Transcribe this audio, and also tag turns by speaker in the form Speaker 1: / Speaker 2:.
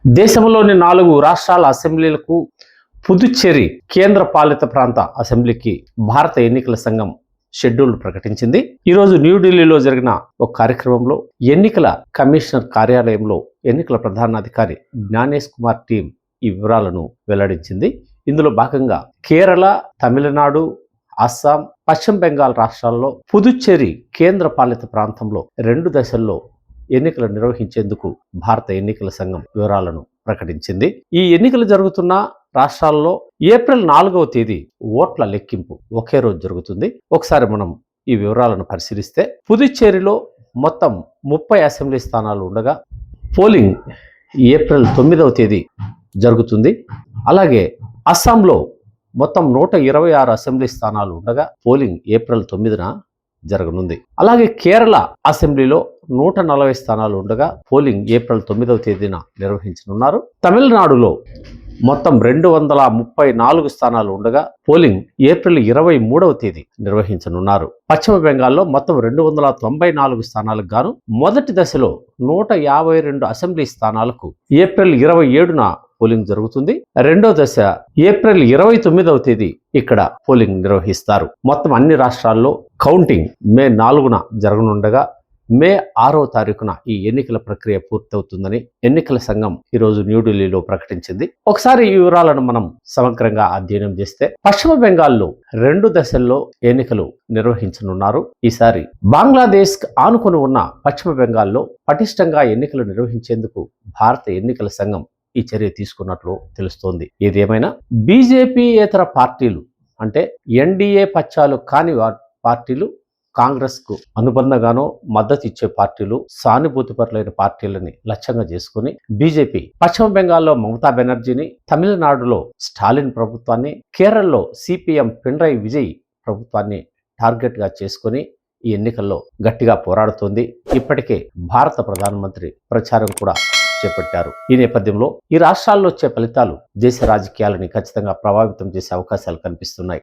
Speaker 1: దేశంలోని 4 రాష్ట్రాల అసెంబ్లీలకు పుదుచ్చేరి కేంద్ర పాలిత ప్రాంత అసెంబ్లీకి భారత ఎన్నికల సంఘం షెడ్యూల్ ప్రకటించింది. ఈరోజు న్యూఢిల్లీలో జరిగిన ఒక కార్యక్రమంలో ఎన్నికల కమిషనర్ కార్యాలయంలో ఎన్నికల ప్రధానాధికారి జ్ఞానేష్ కుమార్ టీం ఈ వివరాలను వెల్లడించింది. ఇందులో భాగంగా కేరళ, తమిళనాడు, అస్సాం, పశ్చిమ బెంగాల్ రాష్ట్రాల్లో పుదుచ్చేరి కేంద్ర పాలిత ప్రాంతంలో 2 దశల్లో ఎన్నికలు నిర్వహించేందుకు భారత ఎన్నికల సంఘం వివరాలను ప్రకటించింది. ఈ ఎన్నికలు జరుగుతున్న రాష్ట్రాల్లో ఏప్రిల్ 4వ తేదీ ఓట్ల లెక్కింపు ఒకే రోజు జరుగుతుంది. ఒకసారి మనం ఈ వివరాలను పరిశీలిస్తే పుదుచ్చేరిలో మొత్తం 30 అసెంబ్లీ స్థానాలు ఉండగా పోలింగ్ ఏప్రిల్ 9వ తేదీ జరుగుతుంది. అలాగే అస్సాంలో మొత్తం 126 అసెంబ్లీ స్థానాలు ఉండగా పోలింగ్ ఏప్రిల్ 9న జరగనుంది. అలాగే కేరళ అసెంబ్లీలో 140 స్థానాలు ఉండగా పోలింగ్ ఏప్రిల్ 9వ తేదీన నిర్వహించనున్నారు. తమిళనాడులో మొత్తం 234 స్థానాలు ఉండగా పోలింగ్ ఏప్రిల్ 23వ తేదీ నిర్వహించనున్నారు. పశ్చిమ బెంగాల్లో మొత్తం 294 స్థానాలకు గాను మొదటి దశలో 152 అసెంబ్లీ స్థానాలకు ఏప్రిల్ 27న పోలింగ్ జరుగుతుంది. రెండో దశ ఏప్రిల్ 29వ తేదీ ఇక్కడ పోలింగ్ నిర్వహిస్తారు. మొత్తం అన్ని రాష్ట్రాల్లో కౌంటింగ్ మే 4న జరగనుండగా మే 6వ తారీఖున ఈ ఎన్నికల ప్రక్రియ పూర్తవుతుందని ఎన్నికల సంఘం ఈరోజు న్యూఢిల్లీలో ప్రకటించింది. ఒకసారి ఈ వివరాలను మనం సమగ్రంగా అధ్యయనం చేస్తే పశ్చిమ బెంగాల్లో 2 దశల్లో ఎన్నికలు నిర్వహించనున్నారు. ఈసారి బంగ్లాదేశ్ ఆనుకొని ఉన్న పశ్చిమ బెంగాల్లో పటిష్టంగా ఎన్నికలు నిర్వహించేందుకు భారత ఎన్నికల సంఘం ఈ చర్య తీసుకున్నట్లు తెలుస్తోంది. ఏదేమైనా బీజేపీయేతర పార్టీలు అంటే ఎన్డీఏ పక్షాలు కాని పార్టీలు, కాంగ్రెస్కు అనుబంధంగానో మద్దతు ఇచ్చే పార్టీలు, సానుభూతిపరులైన పార్టీలని లక్ష్యంగా చేసుకుని బీజేపీ పశ్చిమ బెంగాల్లో మమతా బెనర్జీని, తమిళనాడులో స్టాలిన్ ప్రభుత్వాన్ని, కేరళలో సిపిఎం పినరయి విజయ్ ప్రభుత్వాన్ని టార్గెట్గా చేసుకుని ఈ ఎన్నికల్లో గట్టిగా పోరాడుతోంది. ఇప్పటికే భారత ప్రధానమంత్రి ప్రచారం కూడా చేపట్టారు. ఈ నేపథ్యంలో ఈ రాష్ట్రాల్లో వచ్చే ఫలితాలు దేశ రాజకీయాలని ఖచ్చితంగా ప్రభావితం చేసే అవకాశాలు కనిపిస్తున్నాయి.